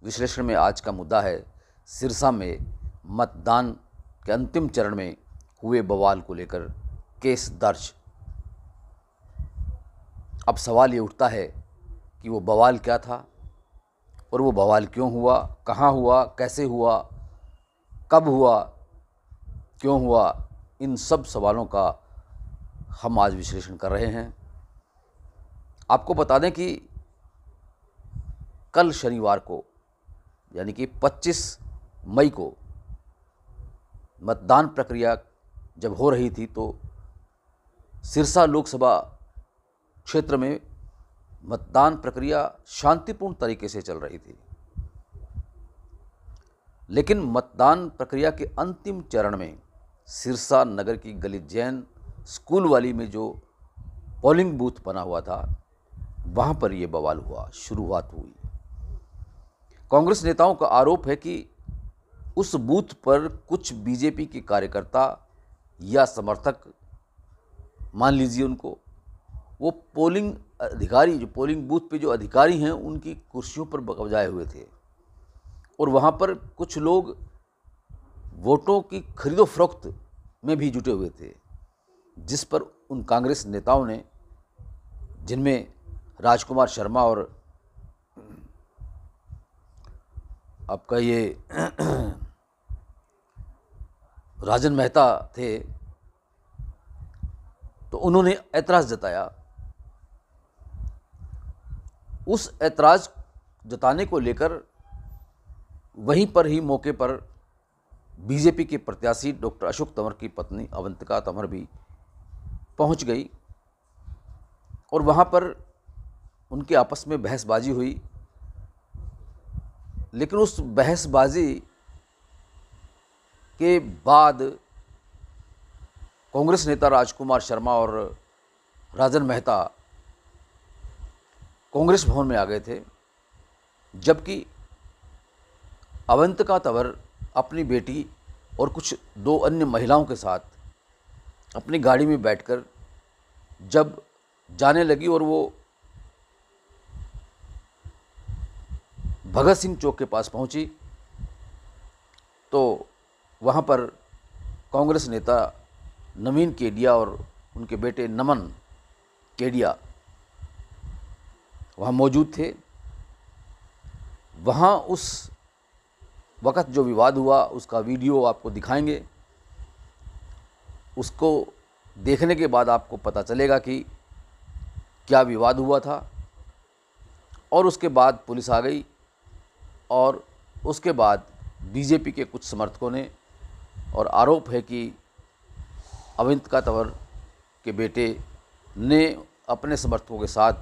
विश्लेषण में आज का मुद्दा है सिरसा में मतदान के अंतिम चरण में हुए बवाल को लेकर केस दर्ज। अब सवाल ये उठता है कि वो बवाल क्या था और वो बवाल क्यों हुआ, कहाँ हुआ, कैसे हुआ, कब हुआ, क्यों हुआ। इन सब सवालों का हम आज विश्लेषण कर रहे हैं। आपको बता दें कि कल शनिवार को यानी कि 25 मई को मतदान प्रक्रिया जब हो रही थी तो सिरसा लोकसभा क्षेत्र में मतदान प्रक्रिया शांतिपूर्ण तरीके से चल रही थी। लेकिन मतदान प्रक्रिया के अंतिम चरण में सिरसा नगर की गली जैन स्कूल वाली में जो पोलिंग बूथ बना हुआ था वहाँ पर ये बवाल हुआ, शुरुआत हुई। कांग्रेस नेताओं का आरोप है कि उस बूथ पर कुछ बीजेपी के कार्यकर्ता या समर्थक, मान लीजिए उनको, वो पोलिंग अधिकारी, जो पोलिंग बूथ पे जो अधिकारी हैं, उनकी कुर्सियों पर बजाए हुए थे और वहाँ पर कुछ लोग वोटों की खरीदो फरोख्त में भी जुटे हुए थे, जिस पर उन कांग्रेस नेताओं ने, जिनमें राजकुमार शर्मा और आपका ये राजन मेहता थे, तो उन्होंने ऐतराज़ जताया। उस ऐतराज़ जताने को लेकर वहीं पर ही मौके पर बीजेपी के प्रत्याशी डॉक्टर अशोक तंवर की पत्नी अवंतिका तंवर भी पहुंच गई और वहां पर उनके आपस में बहसबाजी हुई। लेकिन उस बहसबाजी के बाद कांग्रेस नेता राजकुमार शर्मा और राजन मेहता कांग्रेस भवन में आ गए थे, जबकि अवंतिका तंवर अपनी बेटी और कुछ 2 अन्य महिलाओं के साथ अपनी गाड़ी में बैठकर जब जाने लगी और वो भगत सिंह चौक के पास पहुंची तो वहां पर कांग्रेस नेता नवीन केडिया और उनके बेटे नमन केडिया वहाँ मौजूद थे। वहाँ उस वक़्त जो विवाद हुआ उसका वीडियो आपको दिखाएंगे। उसको देखने के बाद आपको पता चलेगा कि क्या विवाद हुआ था। और उसके बाद पुलिस आ गई और उसके बाद बीजेपी के कुछ समर्थकों ने, और आरोप है कि अवंतिका तंवर के बेटे ने अपने समर्थकों के साथ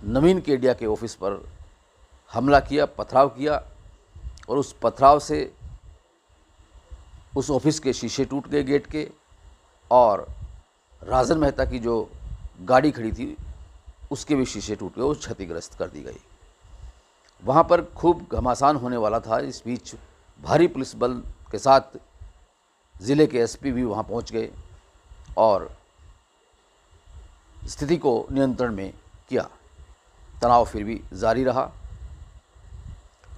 नवीन केडिया के ऑफिस पर हमला किया, पथराव किया और उस पथराव से उस ऑफिस के शीशे टूट गए गेट के, और राजन मेहता की जो गाड़ी खड़ी थी उसके भी शीशे टूट गए, वो क्षतिग्रस्त कर दी गई। वहाँ पर खूब घमासान होने वाला था। इस बीच भारी पुलिस बल के साथ ज़िले के एसपी भी वहाँ पहुँच गए और स्थिति को नियंत्रण में किया। तनाव फिर भी जारी रहा।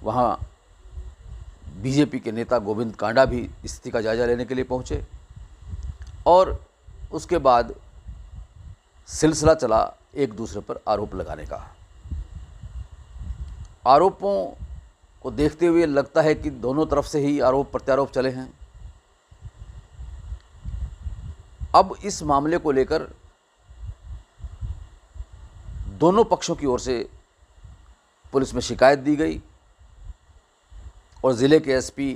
वहाँ बीजेपी के नेता गोविंद कांडा भी स्थिति का जायजा लेने के लिए पहुँचे और उसके बाद सिलसिला चला एक दूसरे पर आरोप लगाने का। आरोपों को देखते हुए लगता है कि दोनों तरफ से ही आरोप प्रत्यारोप चले हैं। अब इस मामले को लेकर दोनों पक्षों की ओर से पुलिस में शिकायत दी गई और ज़िले के एसपी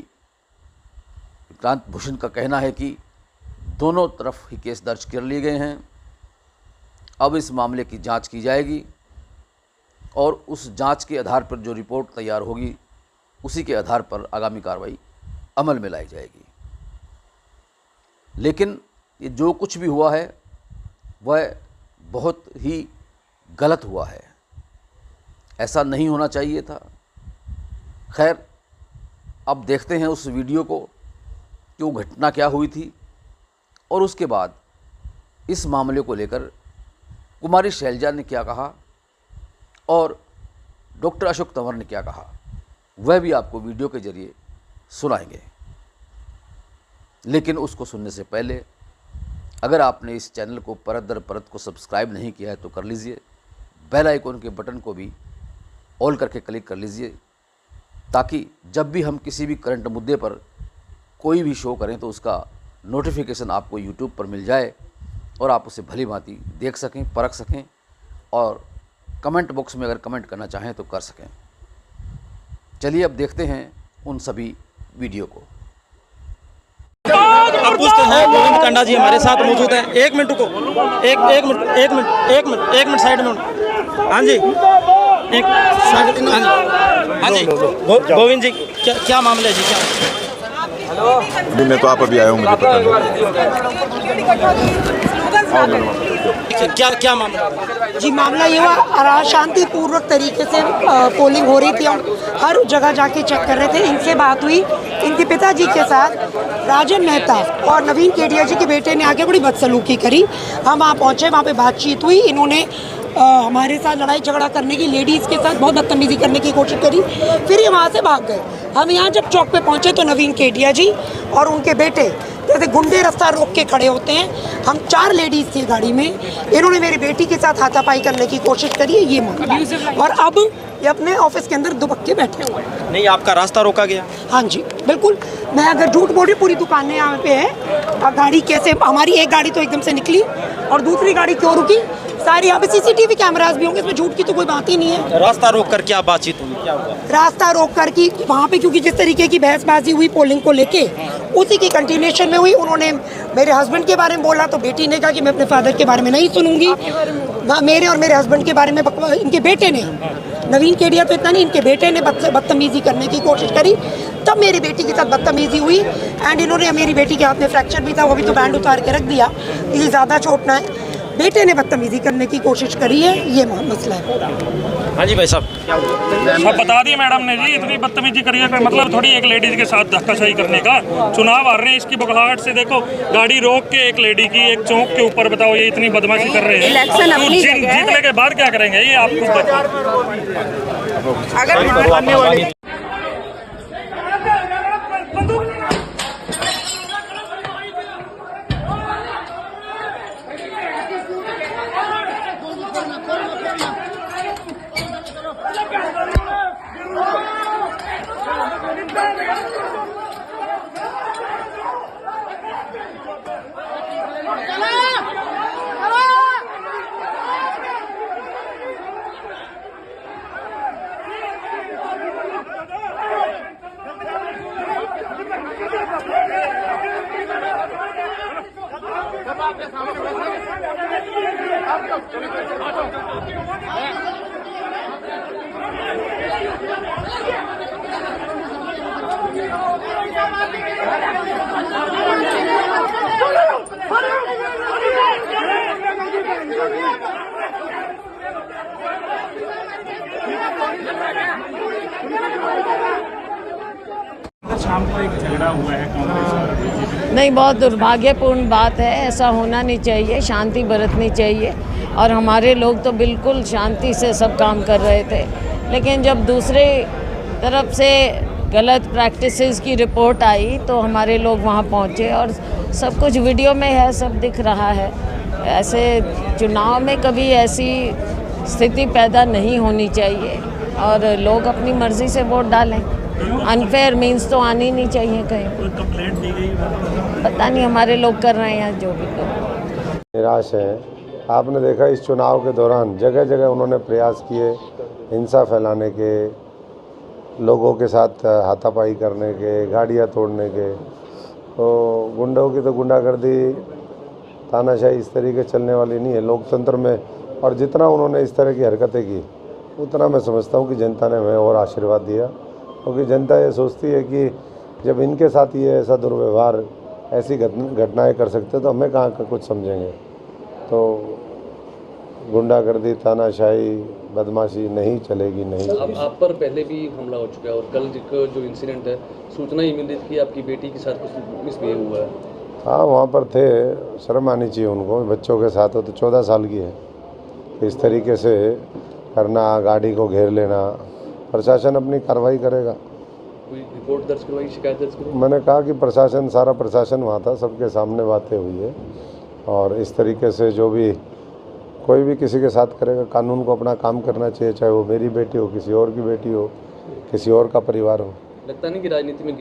विक्रांत भूषण का कहना है कि दोनों तरफ ही केस दर्ज कर लिए गए हैं। अब इस मामले की जांच की जाएगी और उस जांच के आधार पर जो रिपोर्ट तैयार होगी उसी के आधार पर आगामी कार्रवाई अमल में लाई जाएगी। लेकिन ये जो कुछ भी हुआ है वह बहुत ही गलत हुआ है, ऐसा नहीं होना चाहिए था। खैर, अब देखते हैं उस वीडियो को कि वो घटना क्या हुई थी और उसके बाद इस मामले को लेकर कुमारी शैलजा ने क्या कहा और डॉक्टर अशोक तंवर ने क्या कहा वह भी आपको वीडियो के जरिए सुनाएंगे। लेकिन उसको सुनने से पहले अगर आपने इस चैनल को परत दर परत को सब्सक्राइब नहीं किया है तो कर लीजिए, बेल आइकन के बटन को भी ऑल करके क्लिक कर लीजिए, ताकि जब भी हम किसी भी करंट मुद्दे पर कोई भी शो करें तो उसका नोटिफिकेशन आपको यूट्यूब पर मिल जाए और आप उसे भली भांति देख सकें, परख सकें और कमेंट बॉक्स में अगर कमेंट करना चाहें तो कर सकें। चलिए अब देखते हैं उन सभी वीडियो को। अब पूछते हैं गोविंद कंडा जी हमारे साथ मौजूद हैं। एक मिनट को एक मिनट साइड में। हाँ जी, एक साइड। हाँ जी, गोविंद जी क्या मामला है जी? अभी मैं तो आप अभी आया हूँ, मुझे पता नहीं। क्या मामला जी? मामला ये हुआ, शांतिपूर्वक तरीके से पोलिंग हो रही थी। हम हर जगह जाके चेक कर रहे थे। इनसे बात हुई, इनके पिताजी के साथ राजन मेहता और नवीन केडिया जी के बेटे ने आके बड़ी बदसलूकी करी। हम वहाँ पहुँचे, वहाँ पे बातचीत हुई। इन्होंने हमारे साथ लड़ाई झगड़ा करने की, लेडीज़ के साथ बहुत बदतमीजी करने की कोशिश करी। फिर ये वहाँ से भाग गए। हम यहाँ जब चौक पे पहुँचे तो नवीन केडिया जी और उनके बेटे जैसे गुंडे रास्ता रोक के खड़े होते हैं। हम 4 लेडीज़ थी गाड़ी में। इन्होंने मेरी बेटी के साथ हाथापाई करने की कोशिश करी है, ये मामला। और अब ये अपने ऑफिस के अंदर दुबक्के बैठे हुए हैं। नहीं, आपका रास्ता रोका गया? हाँ जी बिल्कुल। मैं अगर झूठ बोल रही, पूरी दुकानें यहाँ पे है। और गाड़ी कैसे, हमारी एक गाड़ी तो एकदम से निकली और दूसरी गाड़ी क्यों रुकी, सारी यहाँ पे CCTV कैमरास भी होंगे, इसमें झूठ की तो कोई बात ही नहीं है। रास्ता रोक कर क्या बातचीत हुई, क्या हुआ? रास्ता रोक कर की वहाँ पे, क्योंकि जिस तरीके की बहसबाजी हुई पोलिंग को लेके, उसी की कंटिन्यूएशन में हुई। उन्होंने मेरे हस्बैंड के बारे में बोला तो बेटी ने कहा कि मैं अपने फादर के बारे में नहीं सुनूंगी। मेरे और मेरे हस्बैंड के बारे में इनके बेटे ने, नवीन केडिया तो इतना नहीं, इनके बेटे ने बदतमीजी करने की कोशिश करी। तब मेरी बेटी के साथ बदतमीजी हुई एंड इन्होंने, मेरी बेटी के हाथ में फ्रैक्चर भी था, वो भी तो बैंड उतार के रख दिया, ये ज़्यादा चोट ना है। बेटे ने बदतमीजी करने की कोशिश करी है, ये मसला है। हाँ जी भाई साहब, सब बता दिए मैडम ने जी। इतनी बदतमीजी करी है, मतलब थोड़ी एक लेडीज के साथ धक्काशाही करने का। चुनाव आ रहे हैं, इसकी बगलाहट से देखो, गाड़ी रोक के एक लेडी की एक चौक के ऊपर, बताओ ये इतनी बदमाशी कर रहे हैं। इलेक्शन अपनी जीतने के बाद क्या करेंगे ये आप कुछ बताओ। शाम को एक झगड़ा हुआ है कांग्रेस। नहीं, बहुत दुर्भाग्यपूर्ण बात है। ऐसा होना नहीं चाहिए, शांति बरतनी चाहिए। और हमारे लोग तो बिल्कुल शांति से सब काम कर रहे थे, लेकिन जब दूसरे तरफ से गलत प्रैक्टिसेस की रिपोर्ट आई तो हमारे लोग वहाँ पहुँचे और सब कुछ वीडियो में है, सब दिख रहा है। ऐसे चुनाव में कभी ऐसी स्थिति पैदा नहीं होनी चाहिए और लोग अपनी मर्ज़ी से वोट डालें। अनफेयर मीन्स तो आनी नहीं चाहिए कहीं। कोई कंप्लेंट दी गई? पता नहीं, हमारे लोग कर रहे हैं जो भी लोग। निराश है। आपने देखा इस चुनाव के दौरान जगह जगह उन्होंने प्रयास किए हिंसा फैलाने के, लोगों के साथ हाथापाई करने के, गाड़ियां तोड़ने के। तो गुंडों की तो गुंडागर्दी, तानाशाही इस तरीके चलने वाली नहीं है लोकतंत्र में। और जितना उन्होंने इस तरह की हरकतें की, उतना मैं समझता हूँ कि जनता ने हमें और आशीर्वाद दिया, क्योंकि जनता ये सोचती है कि जब इनके साथ ये ऐसा दुर्व्यवहार, ऐसी घटनाएं कर सकते तो हमें कहाँ का कुछ समझेंगे। तो गुंडागर्दी, तानाशाही, बदमाशी नहीं चलेगी, नहीं चलेगी। आप पर पहले भी हमला हो चुका है और कल जो इंसिडेंट है, सूचना ही मिली थी कि आपकी बेटी के साथ कुछ मिसबिहेव हुआ है। हाँ, वहाँ पर थे, शर्म आनी चाहिए उनको, बच्चों के साथ हो तो 14 साल की है। इस तरीके से करना, गाड़ी को घेर लेना, प्रशासन अपनी कार्रवाई करेगा। कोई रिपोर्ट दर्ज करवाई, शिकायत दर्ज करवाई? मैंने कहा कि प्रशासन, सारा प्रशासन वहाँ था, सबके सामने बातें हुई है और इस तरीके से जो भी कोई भी किसी के साथ करेगा, कानून को अपना काम करना चाहिए, चाहे वो मेरी बेटी हो, किसी और की बेटी हो, किसी और का परिवार हो। लगता नहीं कि राजनीति में